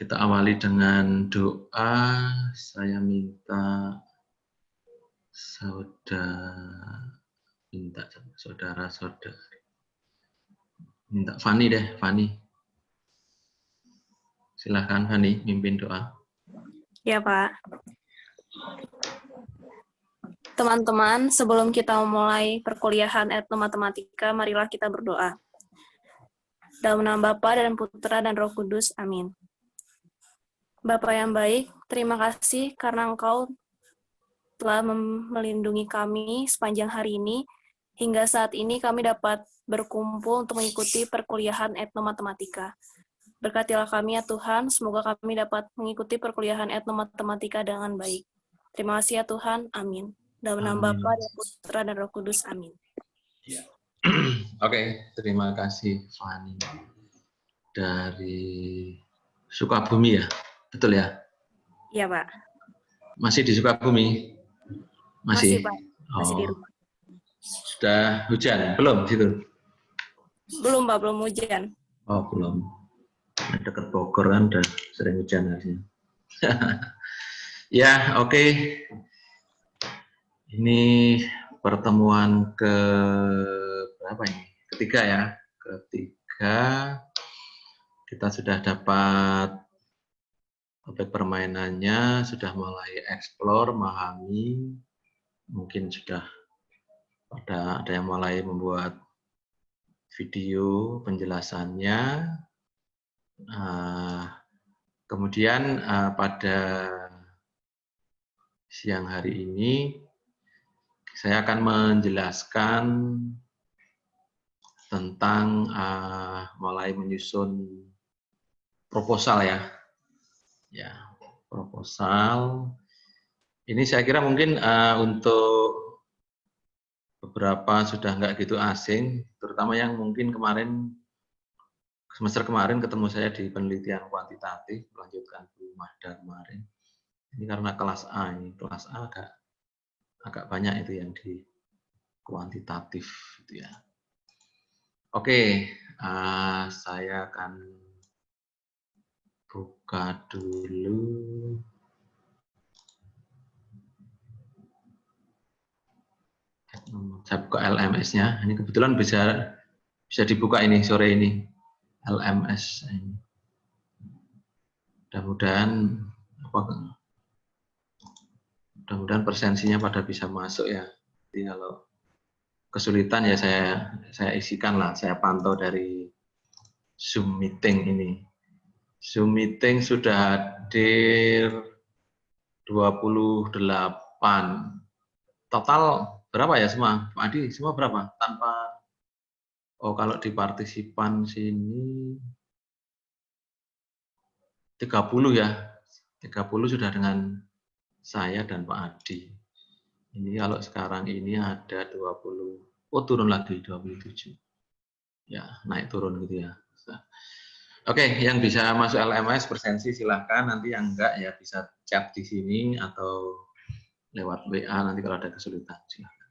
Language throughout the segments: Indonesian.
Kita awali dengan doa. Saya minta saudara-saudari. Minta Fani deh, Fani. Silahkan Fani, mimpin doa. Ya, Pak. Teman-teman, sebelum kita memulai perkuliahan etnomatematika, marilah kita berdoa. Dalam nama Bapa dan Putra dan Roh Kudus. Amin. Bapa yang baik, terima kasih karena Engkau telah melindungi kami sepanjang hari ini. Hingga saat ini kami dapat berkumpul untuk mengikuti perkuliahan etnomatematika. Berkatilah kami ya Tuhan, semoga kami dapat mengikuti perkuliahan etnomatematika dengan baik. Terima kasih ya Tuhan, amin. Dalam nama Bapa dan Putra dan Roh Kudus, amin. Ya. Oke, terima kasih Fani dari Sukabumi ya, betul ya? Iya Pak. Masih di Sukabumi? Masih Pak, masih di rumah. Sudah hujan? Belum situ? Belum Pak, belum hujan. Oh belum. Dekat Bogor kan udah sering hujan harusnya. Ya oke. Ini pertemuan ke berapa ini? Ketiga ya. Ketiga. Kita sudah dapat topik permainannya, sudah mulai eksplor, memahami. Mungkin sudah ada yang mulai membuat video penjelasannya. Kemudian pada siang hari ini saya akan menjelaskan tentang mulai menyusun proposal ya. Ya, proposal. Ini saya kira mungkin untuk beberapa sudah nggak gitu asing, terutama yang mungkin kemarin semester kemarin ketemu saya di penelitian kuantitatif, melanjutkan Bu Mahda kemarin. Ini karena kelas A, ini kelas A agak banyak itu yang di kuantitatif gitu ya. Oke, saya akan buka dulu. Saya buka LMS-nya. Ini kebetulan bisa dibuka ini sore ini. LMS ini. Mudah-mudahan presensinya pada bisa masuk ya. Jadi kalau kesulitan ya saya isikan lah, saya pantau dari Zoom meeting ini. Zoom meeting sudah hadir 28. Total berapa ya semua? Pak Adi, semua berapa? Tanpa, oh kalau di partisipan sini 30 ya. 30 sudah dengan saya dan Pak Adi. Ini kalau sekarang ini ada 20, oh turun lagi 27. Ya, naik turun gitu ya. Oke, yang bisa masuk LMS presensi silahkan, nanti yang enggak ya bisa chat di sini atau lewat WA nanti kalau ada kesulitan silahkan.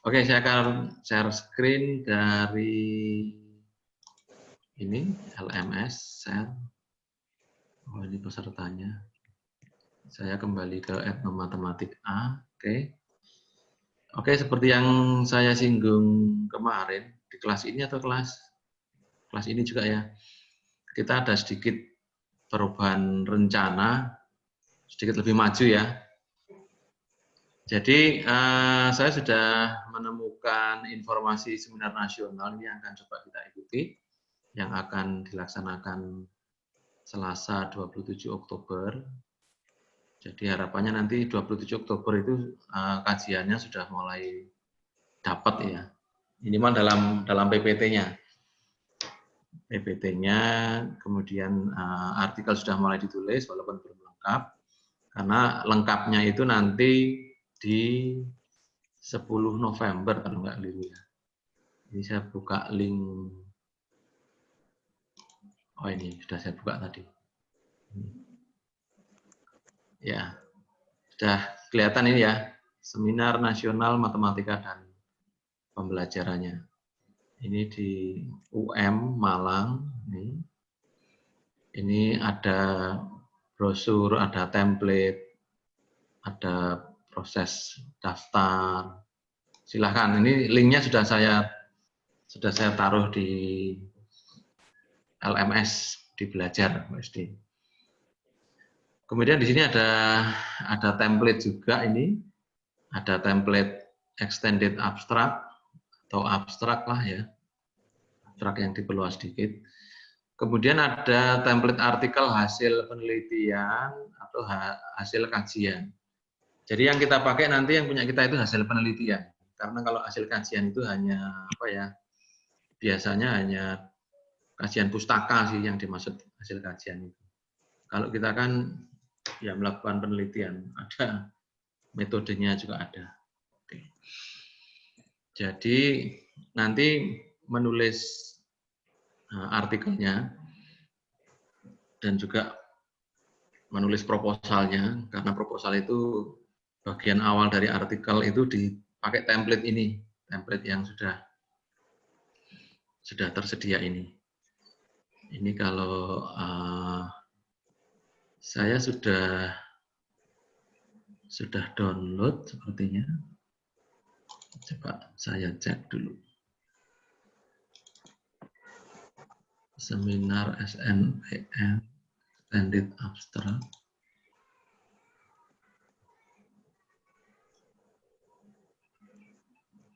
Oke, saya akan share screen dari ini LMS share. Oh, ini pesertanya. Saya kembali ke etnomatematik A. Oke, seperti yang saya singgung kemarin di kelas ini atau kelas ini juga ya. Kita ada sedikit perubahan rencana, sedikit lebih maju ya. Jadi saya sudah menemukan informasi seminar nasional ini yang akan coba kita ikuti, yang akan dilaksanakan Selasa 27 Oktober. Jadi harapannya nanti 27 Oktober itu kajiannya sudah mulai dapat ya. Minimal dalam PPT-nya. PPT-nya, kemudian artikel sudah mulai ditulis walaupun belum lengkap. Karena lengkapnya itu nanti di 10 November kalau nggak keliru ya. Ini saya buka link. Oh ini sudah saya buka tadi. Ya, sudah kelihatan ini ya. Seminar Nasional Matematika dan Pembelajarannya. Ini di UM Malang. Ini. Ini ada brosur, ada template, ada proses daftar. Silahkan, ini linknya sudah saya taruh di LMS di belajar SD. Kemudian di sini ada template juga ini, ada template extended abstract atau abstrak lah ya, abstrak yang diperluas sedikit. Kemudian ada template artikel hasil penelitian atau hasil kajian. Jadi yang kita pakai nanti yang punya kita itu hasil penelitian. Karena kalau hasil kajian itu hanya apa ya? Biasanya hanya kajian pustaka sih yang dimaksud hasil kajian itu. Kalau kita kan ya melakukan penelitian, ada metodenya juga ada. Oke. Jadi nanti menulis artikelnya dan juga menulis proposalnya, karena proposal itu bagian awal dari artikel itu dipakai template ini, template yang sudah tersedia ini. Ini kalau saya sudah download sepertinya. Coba saya cek dulu. Seminar SNMPTN Extended Abstract.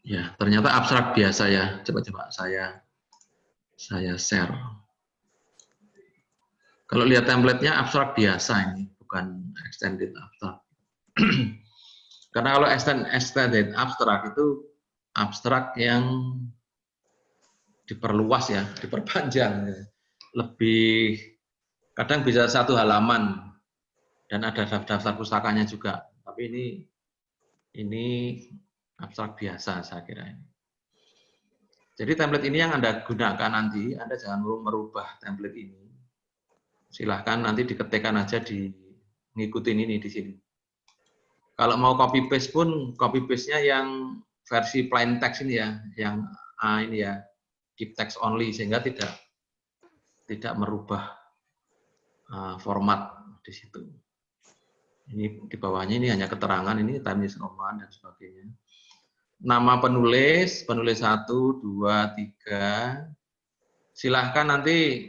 Ya, ternyata abstrak biasa ya. Coba saya share. Kalau lihat template-nya abstrak biasa ini, bukan extended abstract. Karena kalau extended abstract itu abstrak yang diperluas ya, diperpanjang. Lebih, kadang bisa 1 halaman dan ada daftar pustakanya juga. Tapi ini abstrak biasa saya kira ini. Jadi template ini yang Anda gunakan nanti, Anda jangan merubah template ini. Silahkan nanti diketikkan aja ngikutin ini di sini. Kalau mau copy paste pun copy paste-nya yang versi plain text ini ya, yang A ini ya, keep text only sehingga tidak merubah format di situ. Ini di bawahnya ini hanya keterangan ini Times New Roman dan sebagainya. Nama penulis 1, 2, 3. Silahkan nanti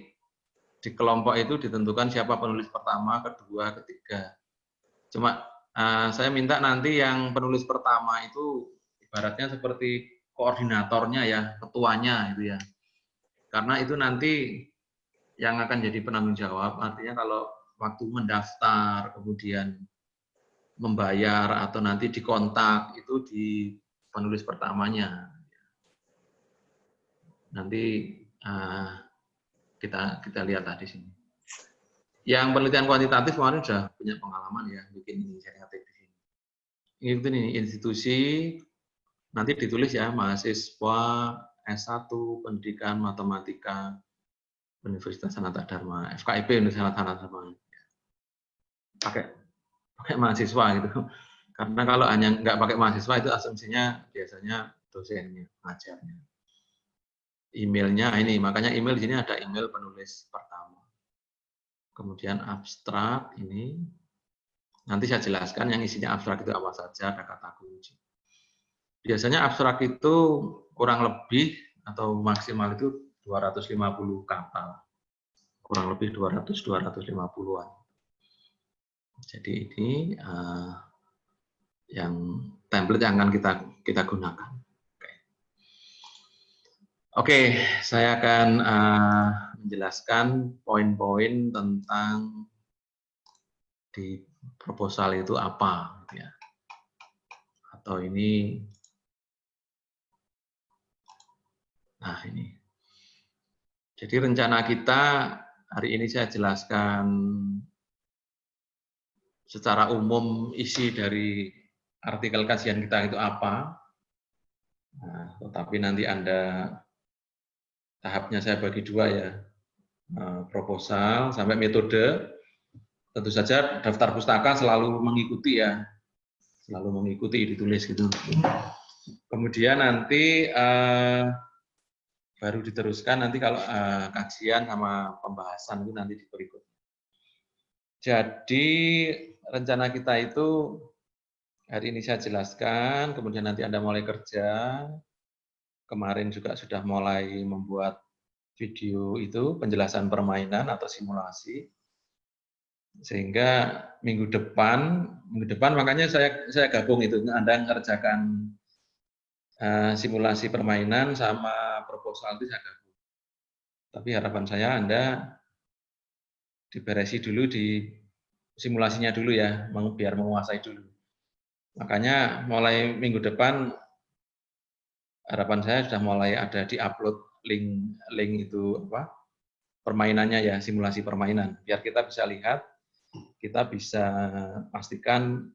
di kelompok itu ditentukan siapa penulis pertama, kedua, ketiga. Cuma saya minta nanti yang penulis pertama itu ibaratnya seperti koordinatornya ya, ketuanya itu ya. Karena itu nanti yang akan jadi penanggung jawab, artinya kalau waktu mendaftar, kemudian membayar atau nanti dikontak itu di penulis pertamanya. Nanti kita lihat di sini. Yang penelitian kuantitatif kemarin sudah punya pengalaman ya bikin ini saya ngetik di sini. Ini institusi nanti ditulis ya mahasiswa S1 Pendidikan Matematika Universitas Sanata Dharma, FKIP Universitas Sanata Dharma. Pakai mahasiswa gitu. Karena kalau hanya nggak pakai mahasiswa itu asumsinya biasanya dosennya, pengajarnya. Emailnya ini, makanya email di sini ada email penulis pertama. Kemudian abstrak ini, nanti saya jelaskan yang isinya abstrak itu apa saja, ada kata kunci. Biasanya abstrak itu kurang lebih atau maksimal itu 250 kata. Kurang lebih 250-an. Jadi ini yang template yang akan kita gunakan. Oke, saya akan menjelaskan poin-poin tentang di proposal itu apa, gitu ya. Atau ini, nah ini. Jadi rencana kita hari ini saya jelaskan secara umum isi dari artikel kajian kita itu apa. Nah, tetapi nanti Anda tahapnya saya bagi 2 ya, proposal sampai metode. Tentu saja daftar pustaka selalu mengikuti ya, selalu mengikuti ditulis gitu. Kemudian nanti baru diteruskan nanti kalau kajian sama pembahasan itu nanti di berikut. Jadi rencana kita itu hari ini saya jelaskan, kemudian nanti Anda mulai kerja. Kemarin juga sudah mulai membuat video itu, penjelasan permainan atau simulasi. Sehingga minggu depan makanya saya gabung itu, Anda mengerjakan simulasi permainan sama proposal itu saya gabung. Tapi harapan saya Anda diberesi dulu di simulasinya dulu ya, biar menguasai dulu. Makanya mulai minggu depan harapan saya sudah mulai ada di upload link itu apa permainannya ya, simulasi permainan, biar kita bisa lihat, kita bisa pastikan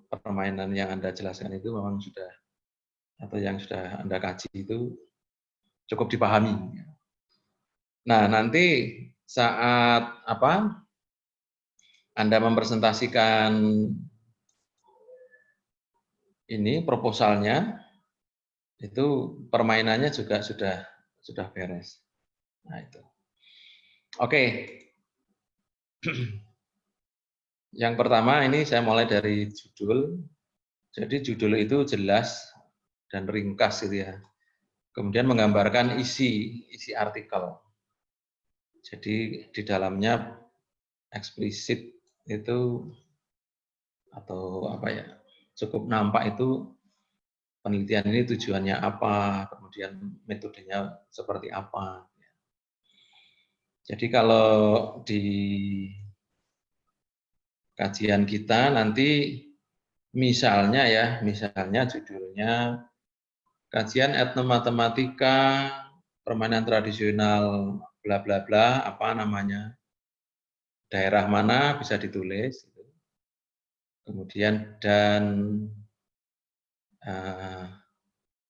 permainan yang Anda jelaskan itu memang sudah atau yang sudah Anda kaji itu cukup dipahami. Nah, nanti saat apa Anda mempresentasikan ini proposalnya, itu permainannya juga sudah beres. Nah, itu. Oke. Yang pertama ini saya mulai dari judul. Jadi judul itu jelas dan ringkas gitu ya. Kemudian menggambarkan isi artikel. Jadi di dalamnya eksplisit itu atau apa ya, cukup nampak itu penelitian ini tujuannya apa, kemudian metodenya seperti apa. Jadi kalau di kajian kita nanti misalnya judulnya kajian etnomatematika permainan tradisional bla bla bla, apa namanya, daerah mana bisa ditulis, kemudian dan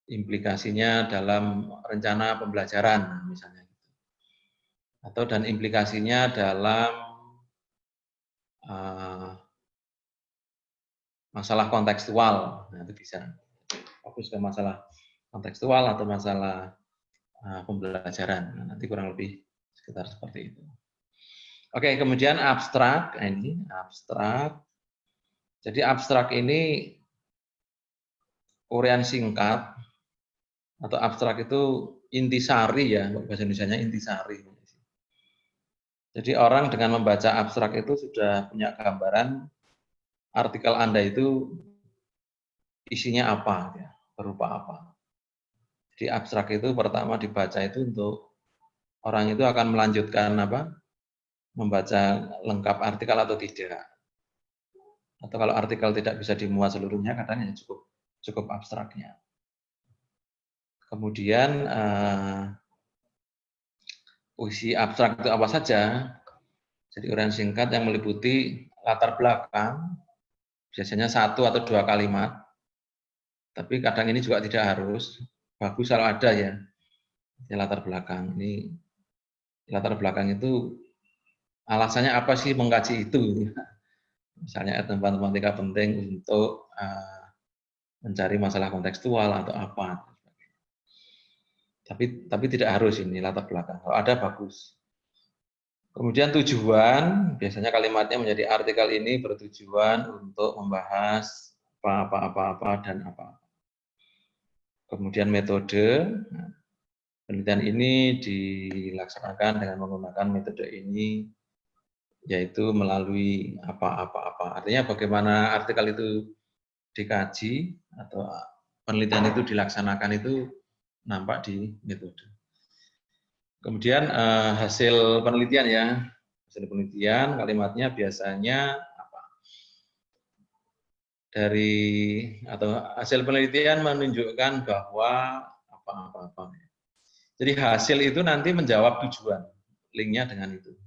implikasinya dalam rencana pembelajaran misalnya, atau dan implikasinya dalam masalah kontekstual. Nah, itu bisa fokus ke masalah kontekstual atau masalah pembelajaran. Nah, nanti kurang lebih sekitar seperti itu. Oke, kemudian abstrak. Nah, ini abstrak. Jadi abstrak ini uraian singkat atau abstrak itu intisari ya, bahasa Indonesianya intisari. Jadi orang dengan membaca abstrak itu sudah punya gambaran artikel Anda itu isinya apa, ya, berupa apa. Jadi abstrak itu pertama dibaca itu untuk orang itu akan melanjutkan apa, membaca lengkap artikel atau tidak. Atau kalau artikel tidak bisa dimuat seluruhnya, kadang ya cukup abstraknya. Kemudian puisi abstrak itu apa saja? Jadi uraian singkat yang meliputi latar belakang, biasanya 1 atau 2 kalimat. Tapi kadang ini juga tidak harus. Bagus kalau ada ya, latar belakang. Ini latar belakang itu alasannya apa sih mengkaji itu? Misalnya etnomatematika penting untuk mencari masalah kontekstual atau apa. Tapi tidak harus ini latar belakang. Kalau ada bagus. Kemudian tujuan, biasanya kalimatnya menjadi artikel ini bertujuan untuk membahas apa dan apa. Kemudian metode, penelitian ini dilaksanakan dengan menggunakan metode ini, yaitu melalui apa. Artinya bagaimana artikel itu dikaji atau penelitian itu dilaksanakan itu nampak di metode. Kemudian hasil penelitian ya, hasil penelitian kalimatnya biasanya apa? Hasil penelitian menunjukkan bahwa apa. Jadi hasil itu nanti menjawab tujuan, linknya dengan itu.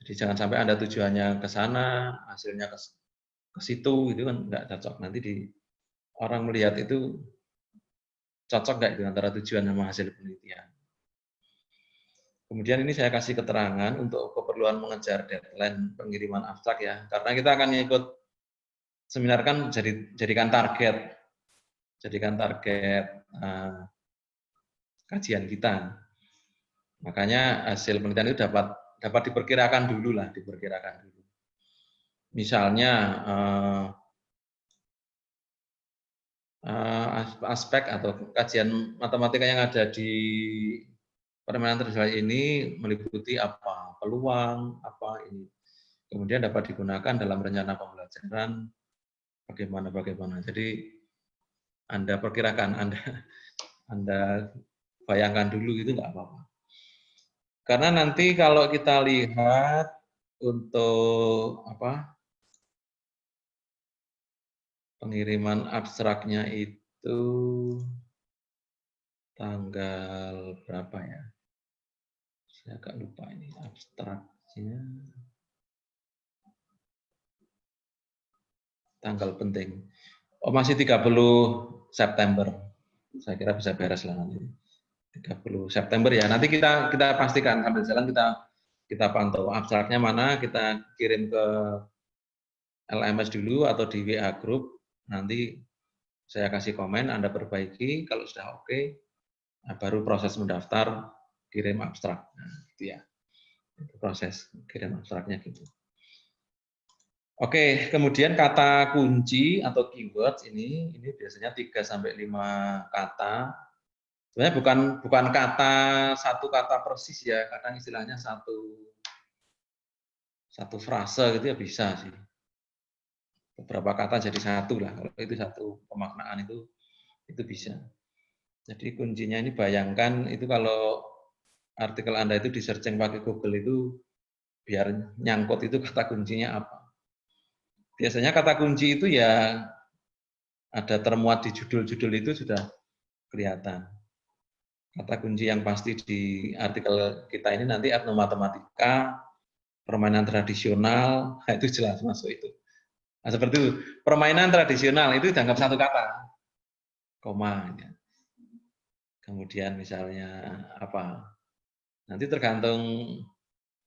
Jadi jangan sampai Anda tujuannya ke sana, hasilnya ke situ, itu kan nggak cocok. Nanti orang melihat itu cocok nggak itu antara tujuan sama hasil penelitian. Kemudian ini saya kasih keterangan untuk keperluan mengejar deadline pengiriman abstrak ya, karena kita akan ikut seminar kan jadikan target kajian kita. Makanya hasil penelitian itu dapat diperkirakan dulu lah, diperkirakan dulu. Misalnya aspek atau kajian matematika yang ada di permainan tradisional ini meliputi apa, peluang, apa ini. Kemudian dapat digunakan dalam rencana pembelajaran bagaimana. Jadi Anda perkirakan, Anda bayangkan dulu gitu nggak apa-apa. Karena nanti kalau kita lihat untuk pengiriman abstraknya itu tanggal berapa ya? Saya agak lupa ini abstraknya. Tanggal penting. Oh, masih 30 September. Saya kira bisa beres lah nanti. 30 September ya. Nanti kita pastikan sambil jalan kita pantau abstraknya mana, kita kirim ke LMS dulu atau di WA group. Nanti saya kasih komen, Anda perbaiki, kalau sudah oke, baru proses mendaftar kirim abstrak. Nah, gitu ya. Itu proses kirim abstraknya gitu. Oke, kemudian kata kunci atau keywords ini biasanya 3 sampai 5 kata. Sebenarnya bukan kata satu kata persis ya, kadang istilahnya satu frase gitu ya bisa sih. Beberapa kata jadi satu lah, kalau itu satu pemaknaan itu bisa. Jadi kuncinya ini bayangkan itu kalau artikel Anda itu di searching pakai Google itu biar nyangkut itu kata kuncinya apa. Biasanya kata kunci itu ya ada termuat di judul-judul itu sudah kelihatan. Kata kunci yang pasti di artikel kita ini nanti etnomatematika, permainan tradisional, itu jelas masuk itu. Nah, seperti itu. Permainan tradisional itu dianggap satu kata, koma. Ya. Kemudian misalnya apa? Nanti tergantung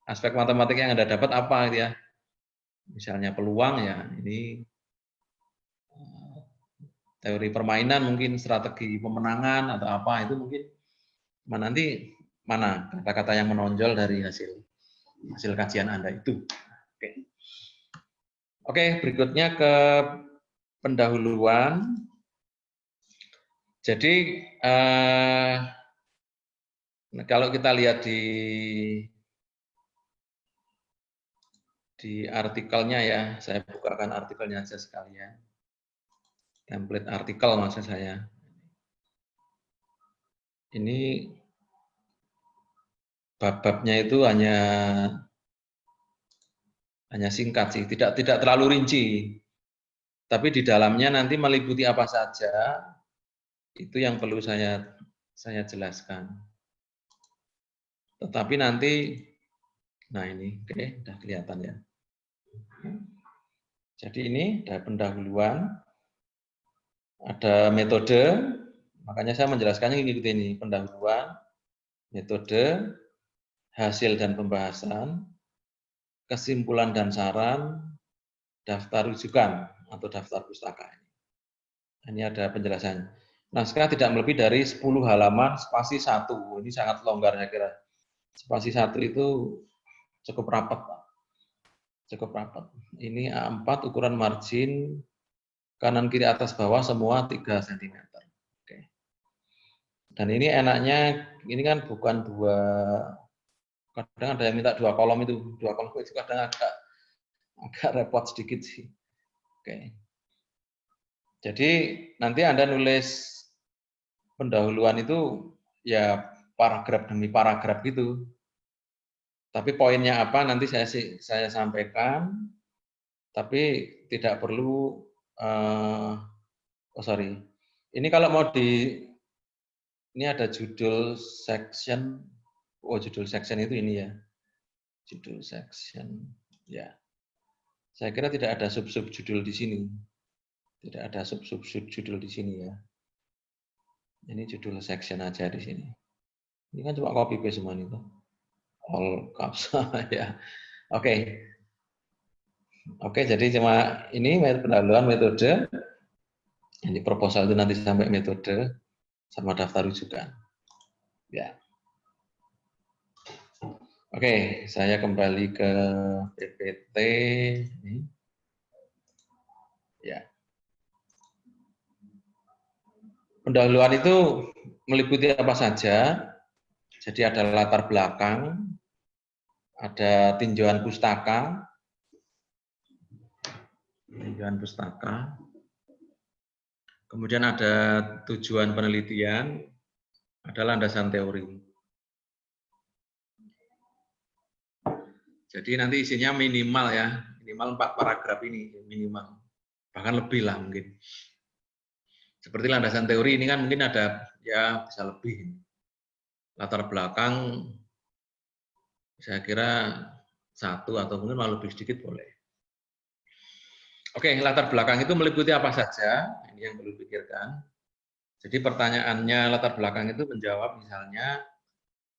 aspek matematik yang Anda dapat apa ya. Misalnya peluang ya, ini teori permainan mungkin strategi pemenangan atau apa itu mungkin nanti mana kata-kata yang menonjol dari hasil kajian Anda itu. Oke, berikutnya ke pendahuluan. Jadi kalau kita lihat di artikelnya ya, saya bukakan artikelnya aja sekalian. Template artikel maksud saya. Ini bab-babnya itu hanya singkat sih, tidak terlalu rinci. Tapi di dalamnya nanti meliputi apa saja, itu yang perlu saya jelaskan. Tetapi nanti, nah ini, oke, udah kelihatan ya. Jadi ini ada pendahuluan, ada metode, makanya saya menjelaskannya ngikuti ini, pendahuluan, metode, hasil dan pembahasan, kesimpulan dan saran, daftar rujukan atau daftar pustaka. Ini ada penjelasan. Naskah tidak melebihi dari 10 halaman spasi 1. Ini sangat longgar saya kira. Spasi 1 itu cukup rapat, Pak. Cukup rapat. Ini A4 ukuran margin kanan kiri atas bawah semua 3 cm. Oke. Dan ini enaknya ini kan bukan kadang ada yang minta 2 kolom itu. 2 kolom itu kadang agak repot sedikit sih. Oke. Jadi nanti Anda nulis pendahuluan itu ya paragraf demi paragraf gitu. Tapi poinnya apa nanti saya sampaikan. Tapi tidak perlu Ini kalau mau ini ada judul section. Oh, judul section itu ini ya. Judul section. Ya. Saya kira tidak ada sub-sub judul di sini. Tidak ada sub-sub judul di sini ya. Ini judul section aja di sini. Ini kan cuma copy paste semua itu. All caps ya. Oke. Oke, jadi cuma ini pendahuluan metode. Ini proposal itu nanti sampai metode sama daftar rujukan. Ya. Oke, saya kembali ke PPT. Ini. Ya. Pendahuluan itu meliputi apa saja. Jadi ada latar belakang, ada tinjauan pustaka, kemudian ada tujuan penelitian, ada landasan teori. Jadi nanti isinya minimal ya, minimal 4 paragraf ini minimal, bahkan lebih lah mungkin. Seperti landasan teori ini kan mungkin ada ya bisa lebih. Latar belakang saya kira 1 atau mungkin malah lebih sedikit boleh. Oke, latar belakang itu meliputi apa saja, ini yang perlu dipikirkan. Jadi pertanyaannya latar belakang itu menjawab misalnya,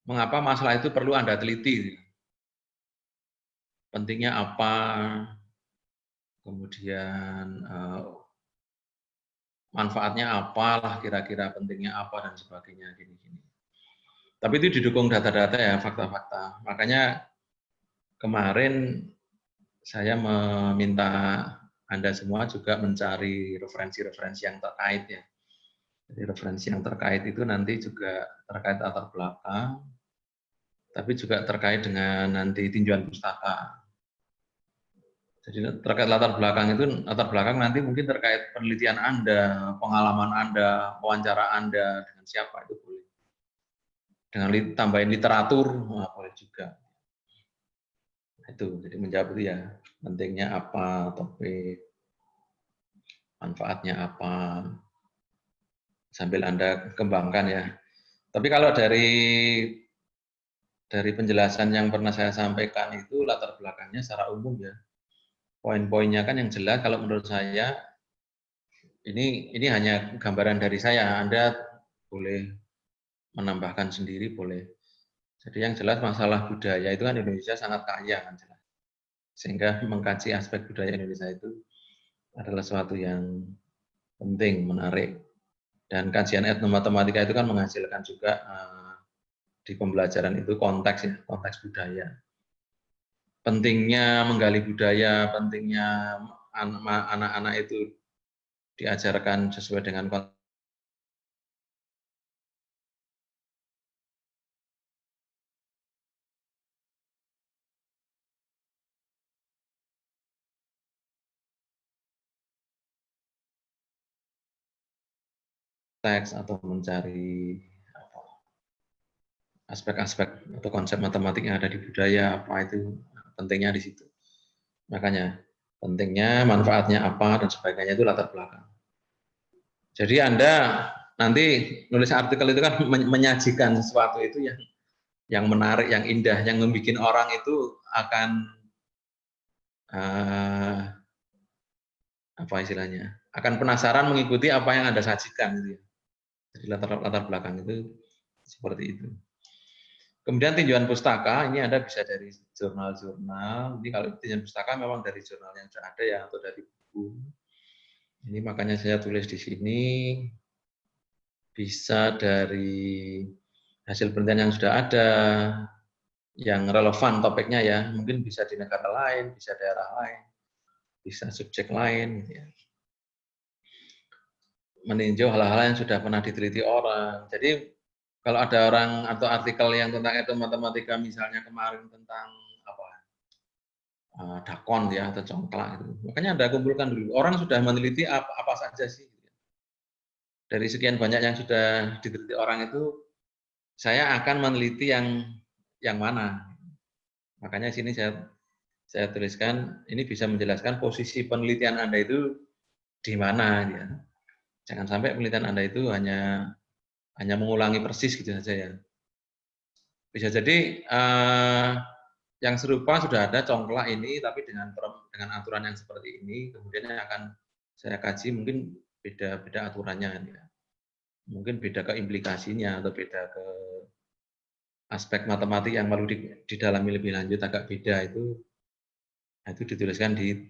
mengapa masalah itu perlu Anda teliti? Pentingnya apa, kemudian manfaatnya apalah kira-kira, pentingnya apa, dan sebagainya. Gini-gini. Tapi itu didukung data-data ya, fakta-fakta. Makanya kemarin saya meminta Anda semua juga mencari referensi-referensi yang terkait ya. Jadi referensi yang terkait itu nanti juga terkait latar belakang, tapi juga terkait dengan nanti tinjauan pustaka. Jadi terkait latar belakang itu, latar belakang nanti mungkin terkait penelitian Anda, pengalaman Anda, wawancara Anda, dengan siapa itu boleh. Dengan tambahin literatur, boleh juga. Itu, jadi menjawab itu ya, pentingnya apa, topik, manfaatnya apa, sambil Anda kembangkan ya. Tapi kalau dari penjelasan yang pernah saya sampaikan itu latar belakangnya secara umum ya. Poin-poinnya kan yang jelas kalau menurut saya ini hanya gambaran dari saya. Anda boleh menambahkan sendiri boleh. Jadi yang jelas masalah budaya itu kan Indonesia sangat kaya kan jelas. Sehingga mengkaji aspek budaya Indonesia itu adalah sesuatu yang penting, menarik. Dan kajian etnomatematika itu kan menghasilkan juga di pembelajaran itu konteks ya, konteks budaya. Pentingnya menggali budaya, pentingnya anak-anak itu diajarkan sesuai dengan konteks atau mencari aspek-aspek atau konsep matematik yang ada di budaya, apa itu pentingnya di situ. Makanya pentingnya, manfaatnya apa, dan sebagainya itu latar belakang. Jadi Anda nanti nulis artikel itu kan menyajikan sesuatu itu yang menarik, yang indah, yang membuat orang itu akan apa istilahnya, akan penasaran mengikuti apa yang Anda sajikan. Gitu ya. Jadi latar belakang itu seperti itu. Kemudian tinjauan pustaka, ini Anda bisa dari jurnal-jurnal. Ini kalau tinjauan pustaka memang dari jurnal yang sudah ada ya, atau dari buku. Ini makanya saya tulis di sini, bisa dari hasil penelitian yang sudah ada, yang relevan topiknya ya, mungkin bisa di negara lain, bisa daerah lain, bisa subjek lain. Ya. Meninjau hal-hal yang sudah pernah diteliti orang. Jadi kalau ada orang atau artikel yang tentang etnomatematika misalnya kemarin tentang dakon ya atau congklak itu. Makanya Anda kumpulkan dulu. Orang sudah meneliti apa saja sih. Dari sekian banyak yang sudah diteliti orang itu, saya akan meneliti yang mana. Makanya sini saya tuliskan, ini bisa menjelaskan posisi penelitian Anda itu di mana. Ya. Jangan sampai penelitian Anda itu hanya mengulangi persis gitu saja ya. Bisa jadi yang serupa sudah ada congklak ini, tapi dengan aturan yang seperti ini, kemudian yang akan saya kaji mungkin beda aturannya. Ya. Mungkin beda ke implikasinya, atau beda ke aspek matematik yang perlu didalami lebih lanjut, agak beda itu dituliskan di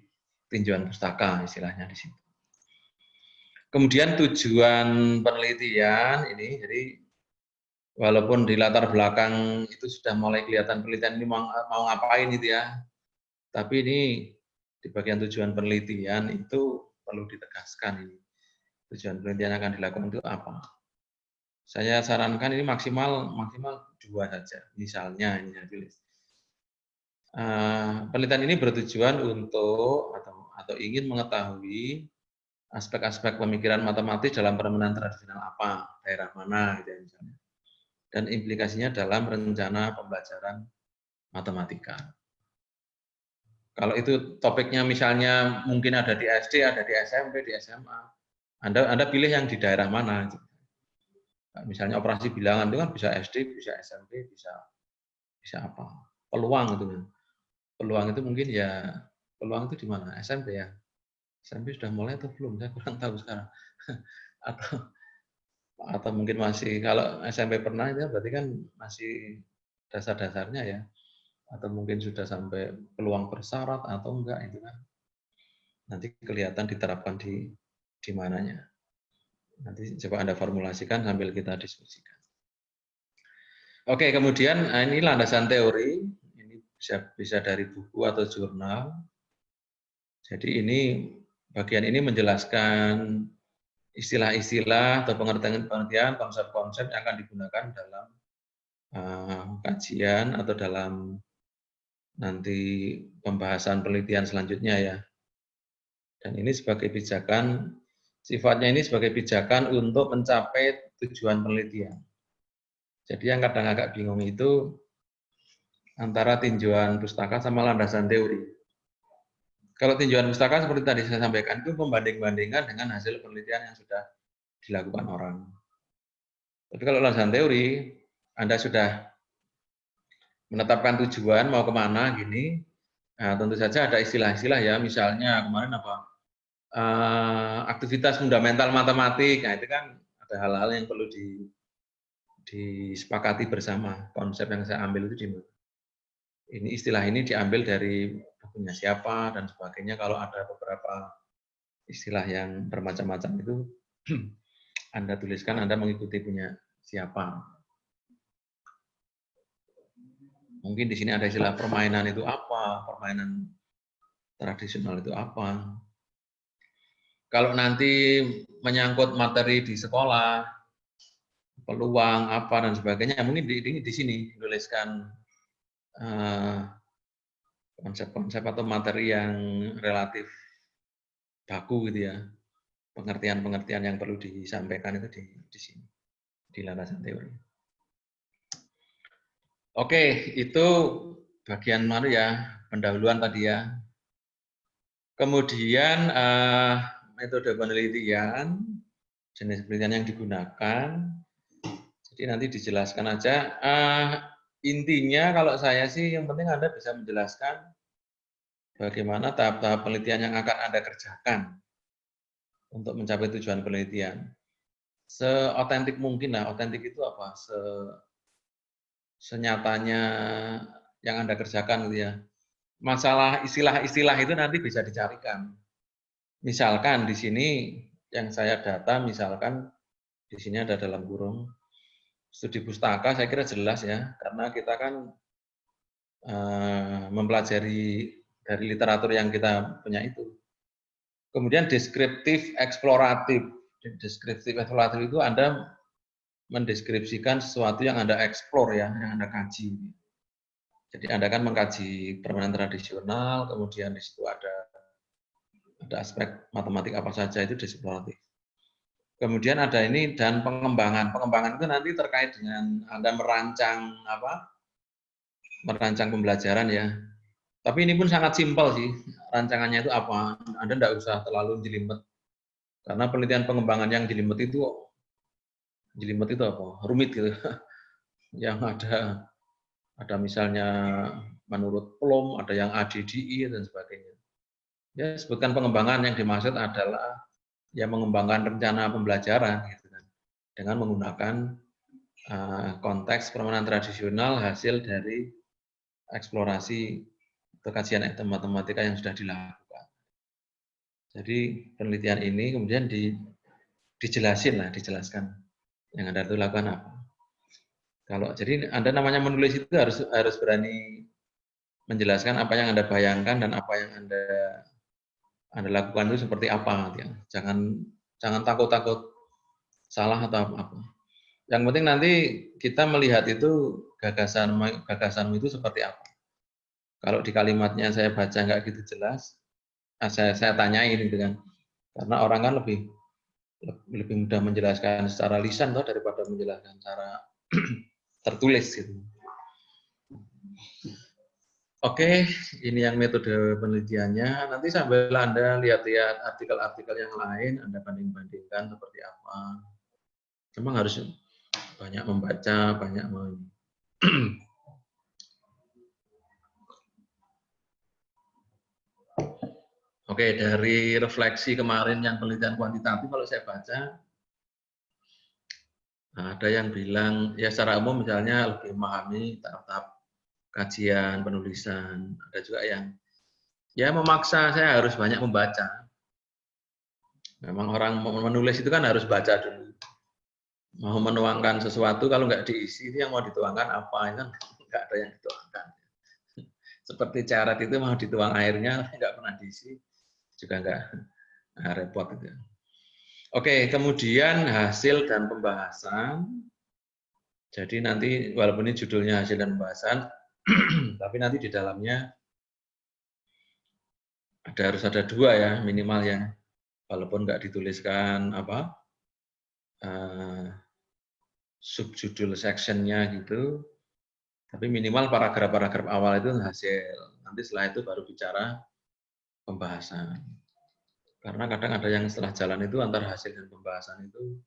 tinjauan pustaka, istilahnya di situ. Kemudian tujuan penelitian ini, jadi Walaupun di latar belakang itu sudah mulai kelihatan penelitian ini mau ngapain gitu ya. Tapi ini di bagian tujuan penelitian itu perlu ditegaskan ini. Tujuan penelitian yang akan dilakukan itu apa? Saya sarankan ini maksimal 2 saja. Misalnya ini saya tulis. Penelitian ini bertujuan untuk atau ingin mengetahui aspek-aspek pemikiran matematis dalam permainan tradisional apa, daerah mana gitu ya misalnya. Dan implikasinya dalam rencana pembelajaran matematika. Kalau itu topiknya misalnya mungkin ada di SD, ada di SMP, di SMA, Anda pilih yang di daerah mana. Misalnya operasi bilangan itu kan bisa SD, bisa SMP, bisa apa? Peluang itu kan. Peluang itu mungkin ya, peluang itu di mana? SMP ya. SMP sudah mulai atau belum? Saya kurang tahu sekarang. atau mungkin masih, kalau SMP pernah itu berarti kan masih dasar-dasarnya ya. Atau mungkin sudah sampai peluang bersyarat atau enggak itu kan. Nanti kelihatan diterapkan di mananya. Nanti coba Anda formulasikan sambil kita diskusikan. Oke, kemudian ini landasan teori. Ini bisa dari buku atau jurnal. Jadi ini bagian ini menjelaskan istilah-istilah atau pengertian-pengertian, konsep-konsep yang akan digunakan dalam kajian atau dalam nanti pembahasan penelitian selanjutnya ya. Dan ini sebagai pijakan, sifatnya ini sebagai pijakan untuk mencapai tujuan penelitian. Jadi yang kadang agak bingung itu antara tinjauan pustaka sama landasan teori. Kalau tinjauan pustaka seperti tadi saya sampaikan itu membanding-bandingkan dengan hasil penelitian yang sudah dilakukan orang. Tapi kalau landasan teori, Anda sudah menetapkan tujuan mau kemana gini, nah, tentu saja ada istilah-istilah ya, misalnya kemarin apa, aktivitas fundamental matematik, nah itu kan ada hal-hal yang perlu disepakati bersama. Konsep yang saya ambil itu di mana. Ini istilah ini diambil dari bukunya siapa dan sebagainya. Kalau ada beberapa istilah yang bermacam-macam itu Anda tuliskan, Anda mengikuti punya siapa. Mungkin di sini ada istilah permainan itu apa, permainan tradisional itu apa. Kalau nanti menyangkut materi di sekolah, peluang apa dan sebagainya, mungkin di sini tuliskan konsep-konsep atau materi yang relatif baku gitu ya. Pengertian-pengertian yang perlu disampaikan itu di sini, di landasan teori. Oke, itu bagian mana ya, pendahuluan tadi ya. Kemudian metode penelitian, jenis penelitian yang digunakan. Jadi nanti dijelaskan aja. Intinya kalau saya sih yang penting Anda bisa menjelaskan bagaimana tahap-tahap penelitian yang akan Anda kerjakan untuk mencapai tujuan penelitian. Seotentik mungkin lah, otentik itu apa? Senyatanya yang Anda kerjakan gitu ya. Masalah istilah-istilah itu nanti bisa dicarikan. Misalkan di sini yang saya data, misalkan di sini ada dalam kurung studi pustaka, saya kira jelas ya, karena kita kan mempelajari dari literatur yang kita punya itu. Kemudian deskriptif eksploratif. Deskriptif eksploratif itu Anda mendeskripsikan sesuatu yang Anda eksplor ya, yang Anda kaji. Jadi Anda kan mengkaji permainan tradisional, kemudian di situ ada aspek matematik apa saja itu eksploratif. Kemudian ada ini dan pengembangan. Pengembangan itu nanti terkait dengan Anda merancang apa? Merancang pembelajaran ya. Tapi ini pun sangat simpel sih. Rancangannya itu apa? Anda tidak usah terlalu jelimet. Karena penelitian pengembangan yang jelimet itu apa? Rumit gitu. Yang ada misalnya menurut Plum, ada yang ADDI dan sebagainya. Ya, sebutkan pengembangan yang dimaksud adalah ya mengembangkan rencana pembelajaran gitu kan. Dengan menggunakan konteks permainan tradisional hasil dari eksplorasi atau kajian matematika yang sudah dilakukan. Jadi penelitian ini kemudian dijelaskan yang Anda itu lakukan apa. Jadi Anda namanya menulis itu harus berani menjelaskan apa yang Anda bayangkan dan apa yang Anda lakukan itu seperti apa. Ya. Jangan takut-takut salah atau apa. Yang penting nanti kita melihat itu gagasanmu itu seperti apa. Kalau di kalimatnya saya baca nggak gitu jelas, saya tanyain gitu kan. Karena orang kan lebih mudah menjelaskan secara lisan daripada menjelaskan secara tertulis gitu. Oke, ini yang metode penelitiannya. Nanti sambil Anda lihat-lihat artikel-artikel yang lain, Anda banding-bandingkan seperti apa. Memang harus banyak membaca, banyak Oke, dari refleksi kemarin yang penelitian kuantitatif, kalau saya baca, ada yang bilang, ya secara umum misalnya lebih memahami tahap-tahap kajian, penulisan. Ada juga yang ya memaksa saya harus banyak membaca. Memang orang menulis itu kan harus baca dulu. Mau menuangkan sesuatu kalau nggak diisi itu yang mau dituangkan apa, itu kan nggak ada yang dituangkan. Seperti carat itu mau dituang airnya nggak pernah diisi juga nggak repot itu. Oke, kemudian hasil dan pembahasan. Jadi nanti walaupun ini judulnya hasil dan pembahasan, tapi nanti di dalamnya harus ada dua ya minimal ya. Walaupun nggak dituliskan apa subjudul sectionnya gitu, tapi minimal paragraf-paragraf awal itu hasil. Nanti setelah itu baru bicara pembahasan. Karena kadang ada yang setelah jalan itu antara hasil dan pembahasan itu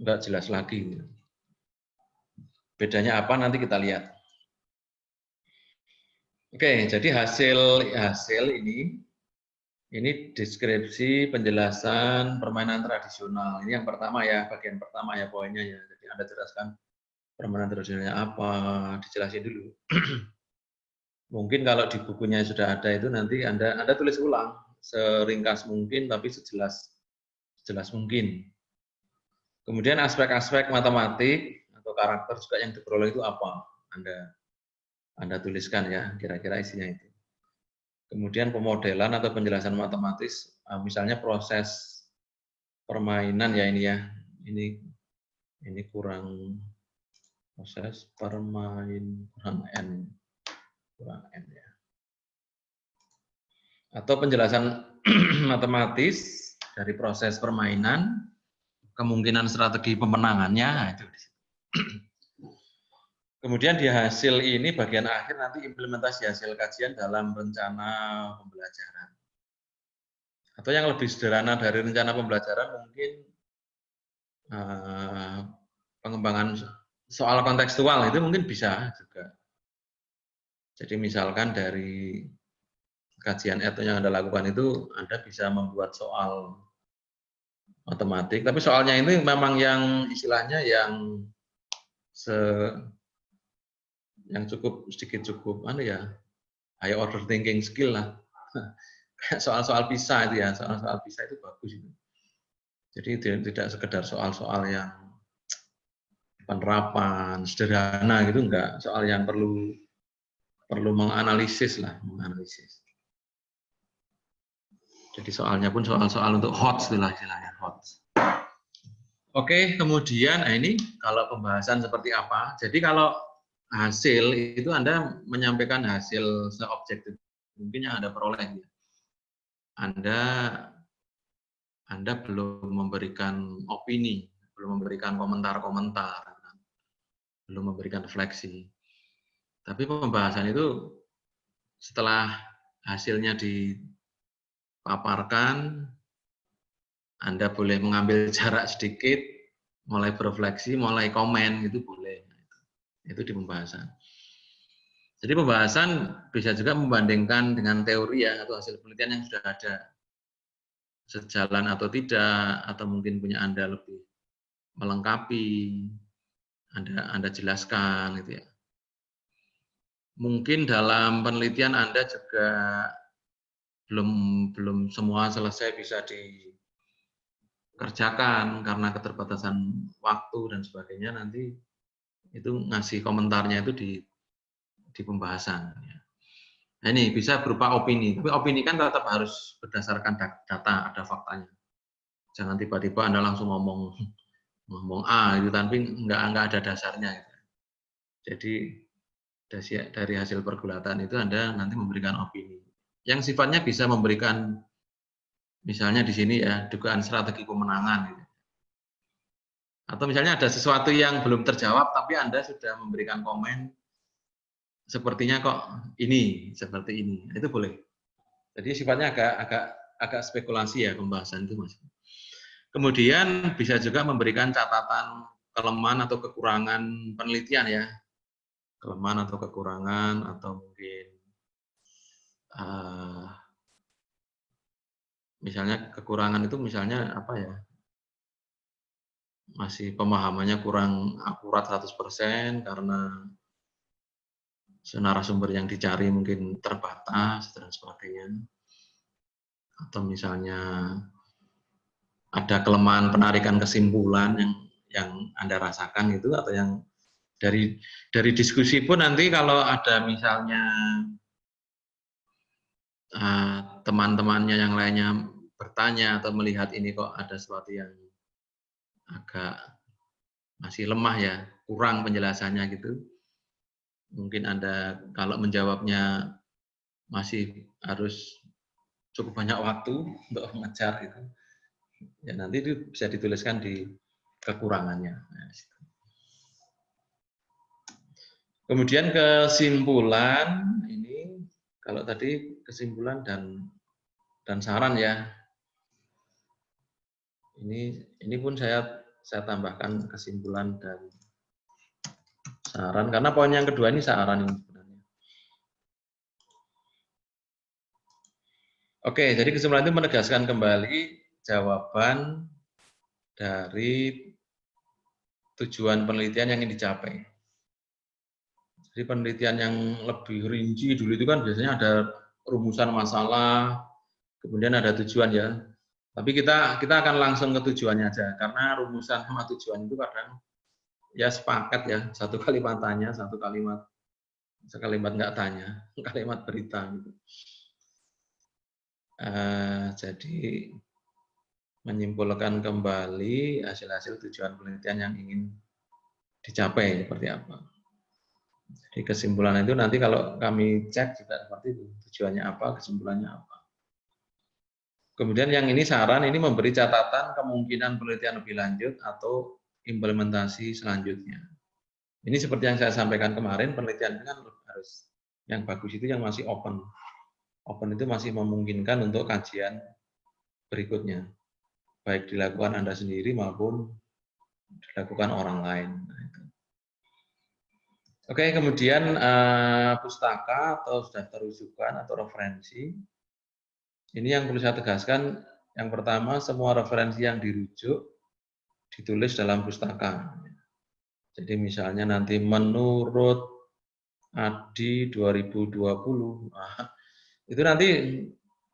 nggak jelas lagi. Bedanya apa nanti kita lihat. Oke, jadi hasil ini deskripsi penjelasan permainan tradisional. Ini yang pertama ya, bagian pertama ya poinnya ya. Jadi Anda jelaskan permainan tradisionalnya apa, dijelasin dulu. Mungkin kalau di bukunya sudah ada itu nanti Anda tulis ulang seringkas mungkin tapi sejelas mungkin. Kemudian aspek-aspek matematik atau karakter juga yang diperoleh itu apa? Anda tuliskan ya, kira-kira isinya itu. Kemudian pemodelan atau penjelasan matematis, misalnya proses permainan ya ini ya. Ini kurang proses kurang N ya. Atau penjelasan matematis dari proses permainan, kemungkinan strategi pemenangannya itu. Kemudian di hasil ini bagian akhir nanti implementasi hasil kajian dalam rencana pembelajaran. Atau yang lebih sederhana dari rencana pembelajaran mungkin pengembangan soal kontekstual itu mungkin bisa juga. Jadi misalkan dari kajian etno yang Anda lakukan itu Anda bisa membuat soal matematik, tapi soalnya ini memang yang istilahnya yang cukup high order thinking skill lah. Soal-soal PISA itu ya, soal-soal PISA itu bagus itu. Jadi tidak sekedar soal-soal yang penerapan sederhana gitu enggak, soal yang perlu menganalisis lah, menganalisis. Jadi soalnya pun soal-soal untuk HOTS istilahnya HOTS. Oke, kemudian ini kalau pembahasan seperti apa? Jadi kalau hasil itu Anda menyampaikan hasil seobjektif mungkin yang Anda peroleh. Anda belum memberikan opini, belum memberikan komentar-komentar, belum memberikan refleksi. Tapi pembahasan itu setelah hasilnya dipaparkan, Anda boleh mengambil jarak sedikit, mulai berefleksi, mulai komen, itu boleh. Itu di pembahasan. Jadi pembahasan bisa juga membandingkan dengan teori ya, atau hasil penelitian yang sudah ada. Sejalan atau tidak, atau mungkin punya Anda lebih melengkapi, Anda jelaskan gitu ya. Mungkin dalam penelitian Anda juga belum semua selesai bisa dikerjakan karena keterbatasan waktu dan sebagainya. Nanti itu ngasih komentarnya itu di pembahasan. Nah, ini bisa berupa opini, tapi opini kan tetap harus berdasarkan data, ada faktanya. Jangan tiba-tiba Anda langsung ngomong A itu, tapi nggak ada dasarnya. Jadi dari hasil pergulatan itu Anda nanti memberikan opini. Yang sifatnya bisa memberikan, misalnya di sini ya, dugaan strategi pemenangan. Gitu. Atau misalnya ada sesuatu yang belum terjawab, tapi Anda sudah memberikan komen, sepertinya kok ini seperti ini, itu boleh. Jadi sifatnya agak spekulasi ya pembahasan itu, Mas. Kemudian bisa juga memberikan catatan kelemahan atau kekurangan penelitian ya, kelemahan atau kekurangan atau mungkin misalnya kekurangan itu misalnya apa ya? Masih pemahamannya kurang akurat 100% karena narasumber yang dicari mungkin terbatas dan sebagainya. Atau misalnya ada kelemahan penarikan kesimpulan yang Anda rasakan gitu, atau yang dari diskusi pun nanti kalau ada misalnya teman-temannya yang lainnya bertanya atau melihat ini kok ada sesuatu yang agak masih lemah ya, kurang penjelasannya gitu, mungkin Anda kalau menjawabnya masih harus cukup banyak waktu untuk mengejar gitu, ya nanti itu bisa dituliskan di kekurangannya. Kemudian kesimpulan ini, kalau tadi kesimpulan dan saran ya, ini pun saya tambahkan kesimpulan dan saran, karena poin yang kedua ini saran ini sebenarnya. Oke, jadi kesimpulan itu menegaskan kembali jawaban dari tujuan penelitian yang ingin dicapai. Jadi penelitian yang lebih rinci dulu itu kan biasanya ada rumusan masalah, kemudian ada tujuan ya. Tapi kita akan langsung ke tujuannya aja, karena rumusan sama tujuan itu kadang ya sepakat ya, satu kalimat tanya, satu kalimat nggak tanya, kalimat berita gitu. Jadi menyimpulkan kembali hasil-hasil tujuan penelitian yang ingin dicapai seperti apa. Jadi kesimpulan itu nanti kalau kami cek juga seperti itu, tujuannya apa, kesimpulannya apa. Kemudian yang ini saran, ini memberi catatan kemungkinan penelitian lebih lanjut atau implementasi selanjutnya. Ini seperti yang saya sampaikan kemarin, penelitian kan harus yang bagus itu yang masih open. Open itu masih memungkinkan untuk kajian berikutnya, baik dilakukan Anda sendiri maupun dilakukan orang lain. Oke, kemudian pustaka atau daftar rujukan atau referensi. Ini yang perlu saya tegaskan, yang pertama semua referensi yang dirujuk ditulis dalam pustaka. Jadi misalnya nanti menurut Adi 2020, itu nanti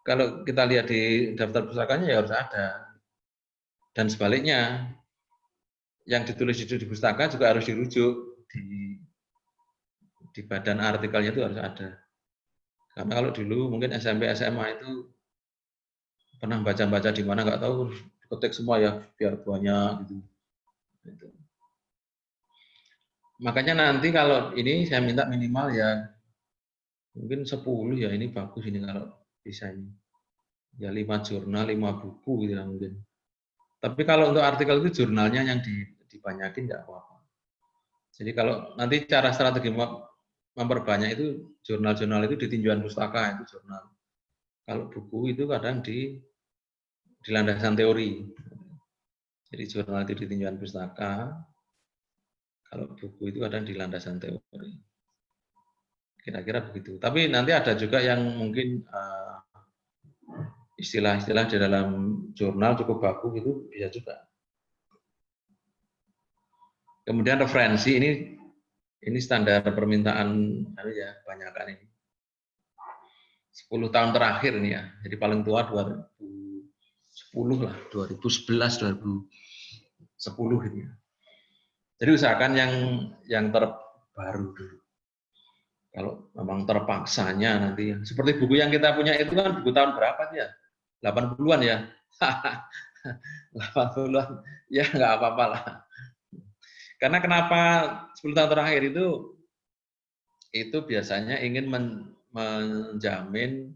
kalau kita lihat di daftar pustakanya ya harus ada. Dan sebaliknya, yang ditulis di pustaka juga harus dirujuk di badan artikelnya itu harus ada. Karena kalau dulu mungkin SMP SMA itu pernah baca-baca di mana nggak tahu, ketik semua ya biar banyak gitu. Makanya nanti kalau ini saya minta minimal ya mungkin 10 ya, ini bagus ini kalau bisa ini. Ya 5 jurnal, 5 buku gitu ya mungkin. Tapi kalau untuk artikel itu jurnalnya yang dibanyakin nggak apa-apa. Jadi kalau nanti cara strategi memperbanyak itu jurnal-jurnal itu di tinjauan pustaka itu jurnal. Kalau buku itu kadang di landasan teori. Jadi jurnal itu di tinjauan pustaka. Kalau buku itu kadang di landasan teori. Kira-kira begitu. Tapi nanti ada juga yang mungkin istilah-istilah di dalam jurnal cukup bagus itu bisa juga. Kemudian referensi ini standar permintaan ya banyakkan ini. 10 tahun terakhir ini ya. Jadi paling tua 2010 lah, 2011, 2010 ini ya. Jadi usahakan yang terbaru dulu. Kalau memang terpaksanya nanti, seperti buku yang kita punya itu kan buku tahun berapa sih ya? 80-an ya? 80-an, ya nggak apa-apa lah. Karena kenapa 10 tahun terakhir itu biasanya ingin menjamin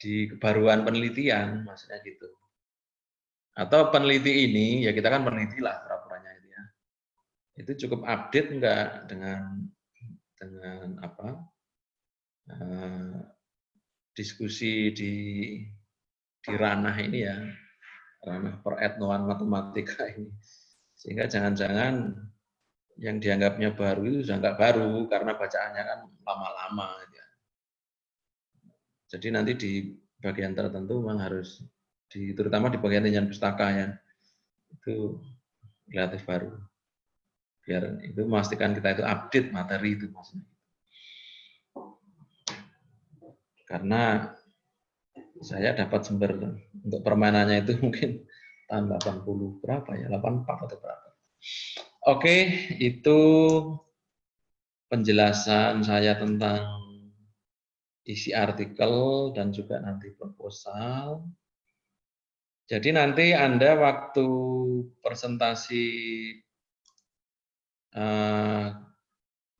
di kebaruan penelitian, maksudnya gitu. Atau peneliti ini, ya kita kan peneliti lah pura-puranya itu ya. Itu cukup update enggak dengan apa diskusi di ranah ini ya, ranah peretnoan matematika ini. Sehingga jangan-jangan yang dianggapnya baru itu sudah enggak baru karena bacaannya kan lama-lama. Ya. Jadi nanti di bagian tertentu memang harus terutama di bagian tinjauan pustaka ya, itu relatif baru. Biar itu memastikan kita itu update materi itu maksudnya. Karena saya dapat sumber untuk permainannya itu mungkin tahun 80 berapa ya, 84 atau berapa. Oke, itu penjelasan saya tentang isi artikel dan juga nanti proposal. Jadi nanti Anda waktu presentasi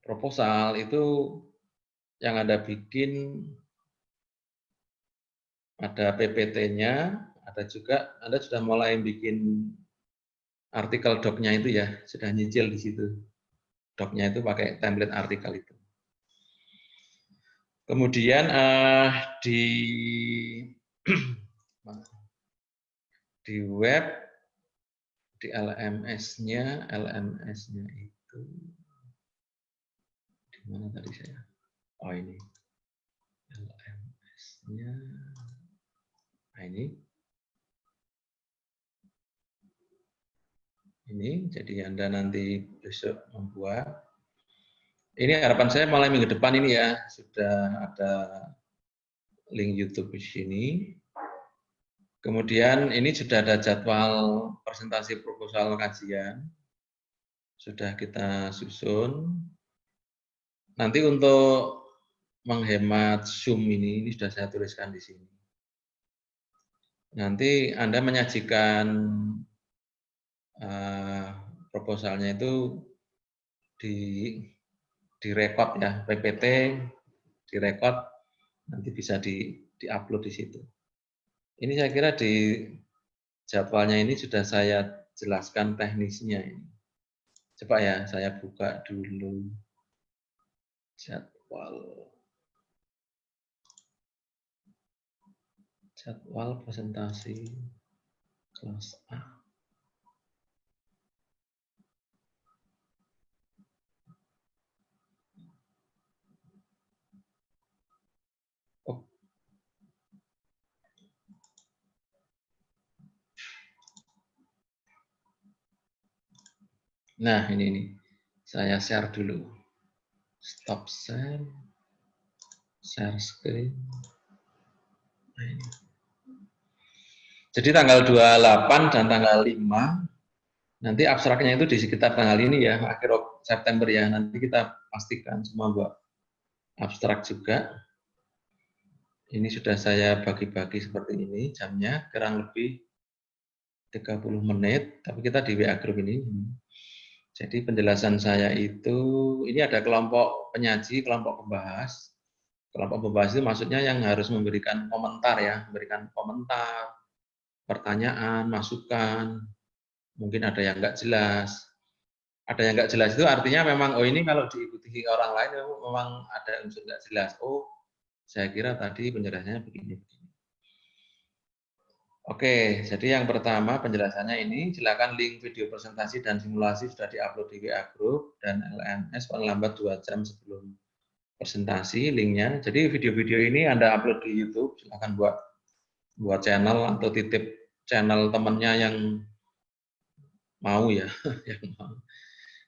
proposal itu yang Anda bikin ada PPT-nya, ada juga Anda sudah mulai bikin artikel doc-nya itu ya, sudah nyicil di situ. Doc-nya itu pakai template artikel itu. Kemudian di web, di LMS-nya itu di mana tadi saya? Oh ini LMS-nya. Nah ini jadi Anda nanti besok membuat. Ini harapan saya mulai minggu depan ini ya, sudah ada link YouTube di sini. Kemudian ini sudah ada jadwal presentasi proposal kajian. Sudah kita susun. Nanti untuk menghemat Zoom ini sudah saya tuliskan di sini. Nanti Anda menyajikan proposalnya itu direkod ya, PPT direkod, nanti bisa di-upload di situ. Ini saya kira di jadwalnya ini sudah saya jelaskan teknisnya ini. Coba ya, saya buka dulu jadwal presentasi kelas A. Nah, ini saya share dulu. Stop share. Share screen. Nah, ini. Jadi tanggal 28 dan tanggal 5 nanti abstraknya itu di sekitar tanggal ini ya, akhir September ya. Nanti kita pastikan semua buat abstrak juga. Ini sudah saya bagi-bagi seperti ini jamnya, kurang lebih 30 menit, tapi kita di WA group ini. Jadi penjelasan saya itu, ini ada kelompok penyaji, kelompok pembahas. Kelompok pembahas itu maksudnya yang harus memberikan komentar ya, memberikan komentar, pertanyaan, masukan, mungkin ada yang nggak jelas. Ada yang nggak jelas itu artinya memang, oh ini kalau diikuti orang lain memang ada unsur nggak jelas. Oh, saya kira tadi penjelasannya begini. Oke, jadi yang pertama penjelasannya ini, silakan link video presentasi dan simulasi sudah diupload di WA Group dan LMS paling lambat 2 jam sebelum presentasi linknya. Jadi video-video ini Anda upload di YouTube, silakan buat channel atau titip channel temannya yang mau ya, yang mau.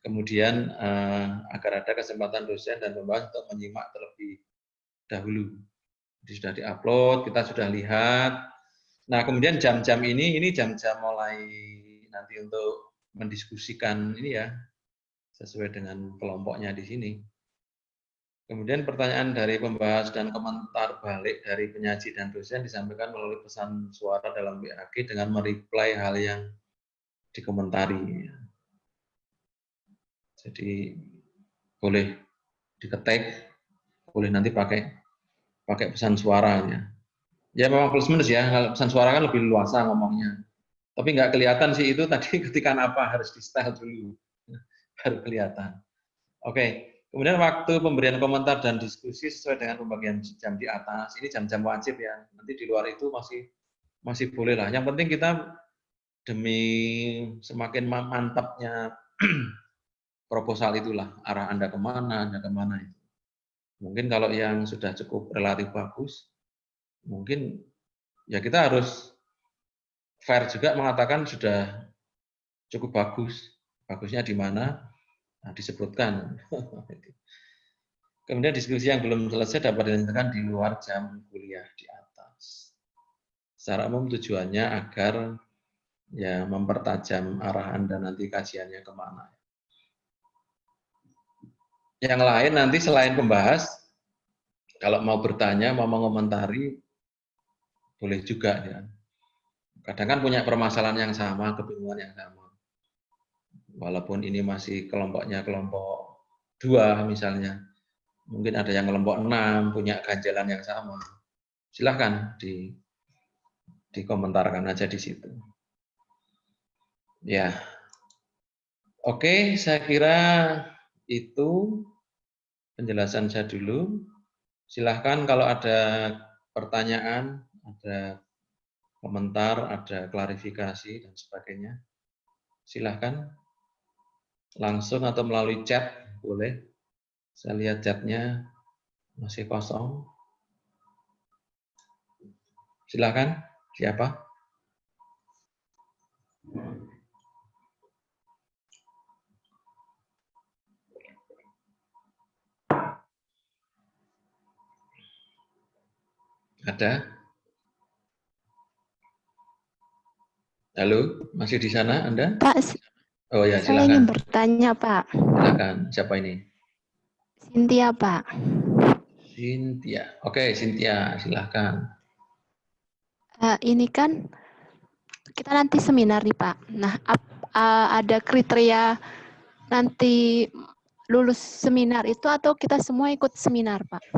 Kemudian agar ada kesempatan dosen dan pembahas untuk menyimak terlebih dahulu. Jadi sudah diupload, kita sudah lihat. Nah kemudian jam-jam ini jam-jam mulai nanti untuk mendiskusikan ini ya, sesuai dengan kelompoknya di sini. Kemudian pertanyaan dari pembahas dan komentar balik dari penyaji dan dosen disampaikan melalui pesan suara dalam WAG dengan mereply hal yang dikomentari. Jadi boleh diketik, boleh nanti pakai pesan suaranya. Ya memang plus minus ya, kalau pesan suara kan lebih luasa ngomongnya. Tapi nggak kelihatan sih itu tadi ketikan apa, harus di style dulu, baru kelihatan. Oke. Kemudian waktu pemberian komentar dan diskusi sesuai dengan pembagian jam di atas. Ini jam-jam wajib ya. Nanti di luar itu masih boleh lah. Yang penting kita demi semakin mantapnya proposal itulah, arah Anda kemana itu. Mungkin kalau yang sudah cukup relatif bagus, mungkin ya kita harus fair juga mengatakan sudah cukup bagus. Bagusnya di mana? Nah, disebutkan. Kemudian diskusi yang belum selesai dapat dilanjutkan di luar jam kuliah di atas. Secara umum tujuannya agar ya mempertajam arah Anda nanti kajiannya kemana. Yang lain nanti selain pembahas, kalau mau bertanya, mau mengomentari, boleh juga ya. Kadang kan punya permasalahan yang sama, kebingungan yang sama. Walaupun ini masih kelompoknya kelompok 2 misalnya. Mungkin ada yang kelompok 6 punya ganjalan yang sama. Silahkan dikomentarkan aja di situ. Ya. Oke, saya kira itu penjelasan saya dulu. Silahkan kalau ada pertanyaan, ada komentar, ada klarifikasi dan sebagainya. Silahkan langsung atau melalui chat boleh. Saya lihat chatnya masih kosong. Silahkan, siapa? Ada? Halo, masih di sana Anda? Pak, Oh ya, saya ingin silakan. bertanya, Pak. Silakan, siapa ini? Cynthia, Pak. Cynthia. Oke, Cynthia, silakan. Ini kan kita nanti seminar nih, Pak. Nah, ada kriteria nanti lulus seminar itu atau kita semua ikut seminar, Pak?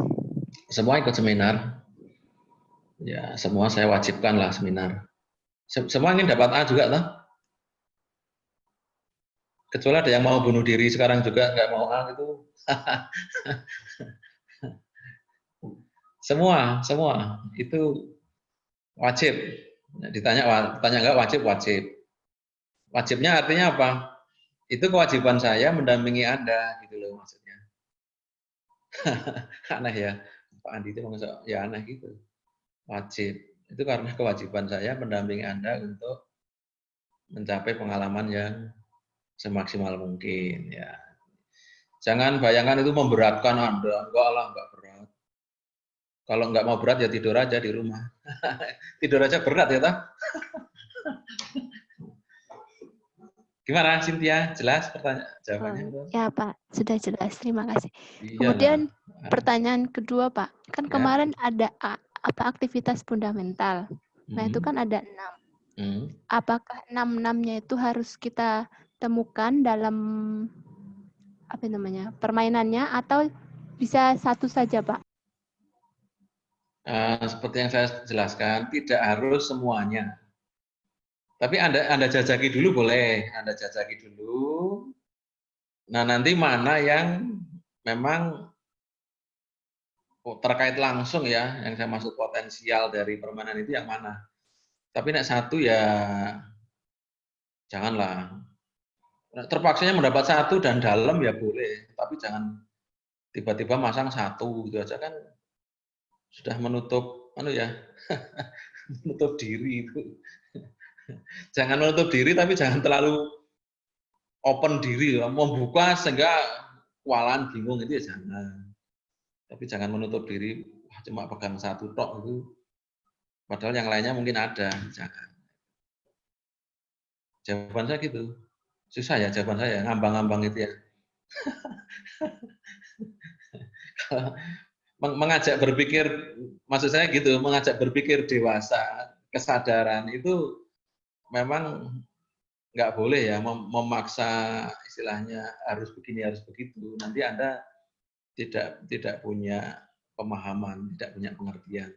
Semua ikut seminar. Ya, semua saya wajibkan lah seminar. Semua ingin dapat A juga, toh? Kecuali ada yang mau bunuh diri sekarang juga nggak mau A gitu. Semua itu wajib. Ditanya nggak wajib, wajib. Wajibnya artinya apa? Itu kewajiban saya mendampingi Anda, gitu loh maksudnya. Aneh ya, Pak Andi itu maksudnya ya aneh gitu. Wajib. Itu karena kewajiban saya mendampingi Anda untuk mencapai pengalaman yang semaksimal mungkin. Ya. Jangan bayangkan itu memberatkan Anda. Enggak lah, enggak berat. Kalau enggak mau berat ya tidur aja di rumah. Tidur aja berat ya, toh? Gimana, Cynthia? Jelas jawabannya? Ya, Pak. Sudah jelas. Terima kasih. Iya, Kemudian pertanyaan kedua, Pak. Kan ya. kemarin ada aktivitas fundamental. Nah, itu kan ada 6. Apakah 6-6-nya itu harus kita temukan dalam permainannya atau bisa satu saja, Pak? Seperti yang saya jelaskan, tidak harus semuanya. Tapi Anda jajaki dulu boleh, Anda jajaki dulu. Nah, nanti mana yang memang terkait langsung ya, yang saya maksud potensial dari permainan itu yang mana. Tapi nek satu ya janganlah. Terpaksanya mendapat satu dan dalam ya boleh, tapi jangan tiba-tiba masang satu gitu aja kan sudah menutup menutup diri itu. Jangan menutup diri tapi jangan terlalu open diri, membuka sehingga kewalahan bingung itu ya jangan. Tapi jangan menutup diri cuma pegang satu tok itu. Padahal yang lainnya mungkin ada, jangan. Jawaban saya gitu. Susah ya jawaban saya, ngambang-ngambang itu ya. Mengajak berpikir, maksud saya gitu, mengajak berpikir dewasa, kesadaran itu memang nggak boleh ya memaksa istilahnya harus begini harus begitu. Nanti Anda tidak punya pemahaman, tidak punya pengertian.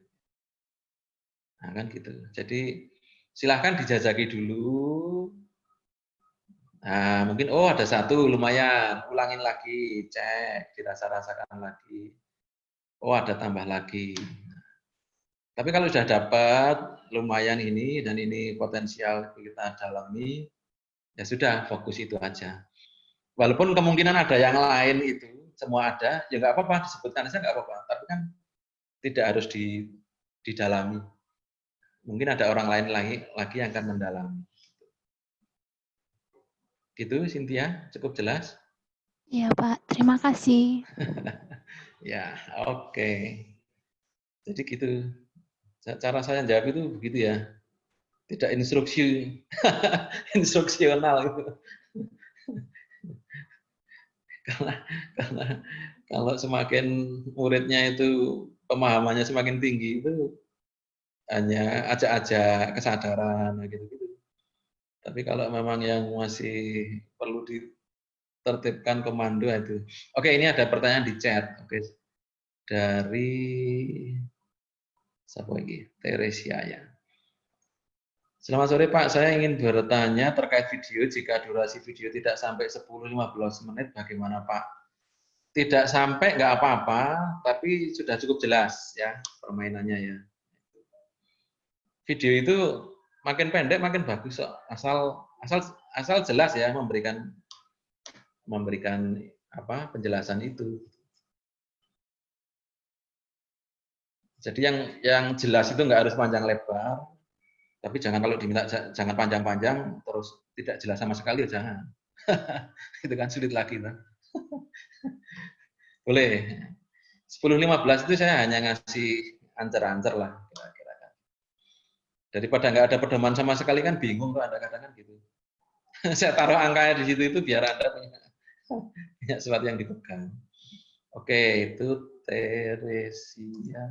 Nah, kan gitu. Jadi silahkan dijajaki dulu. Nah, mungkin oh ada satu lumayan, ulangin lagi, cek, dirasa-rasakan lagi. Oh ada tambah lagi. Tapi kalau sudah dapat lumayan ini dan ini potensial kita dalami, ya sudah fokus itu aja. Walaupun kemungkinan ada yang lain itu semua ada, ya nggak apa-apa disebutkan saja nggak apa-apa. Tapi kan tidak harus didalami. Mungkin ada orang lain lagi yang akan mendalami. Gitu, Cynthia, cukup jelas? Iya, Pak. Terima kasih. Ya, oke. Jadi gitu. Cara saya jawab itu begitu ya. Tidak instruksional gitu. karena kalau semakin muridnya itu pemahamannya semakin tinggi itu hanya ajak-ajak kesadaran gitu-gitu. Tapi kalau memang yang masih perlu ditertibkan komando itu. Oke, ini ada pertanyaan di chat. Oke. Dari siapa lagi? Teresia ya. Selamat sore Pak, saya ingin bertanya terkait video. Jika durasi video tidak sampai 10-15 menit, bagaimana Pak? Tidak sampai nggak apa-apa, tapi sudah cukup jelas ya permainannya ya. Video itu makin pendek makin bagus, asal jelas ya memberikan apa penjelasan itu. Jadi yang jelas itu nggak harus panjang lebar, tapi jangan kalau diminta jangan panjang-panjang terus tidak jelas sama sekali, jangan. Itu kan sulit lagi. Kan? Boleh. 10-15 itu saya hanya ngasih ancer-ancer lah kira-kira. Daripada nggak ada pedoman sama sekali kan bingung kok Anda katakan gitu. Saya taruh angkanya di situ itu biar Anda punya sesuatu yang dipegang. Oke, itu Teresia.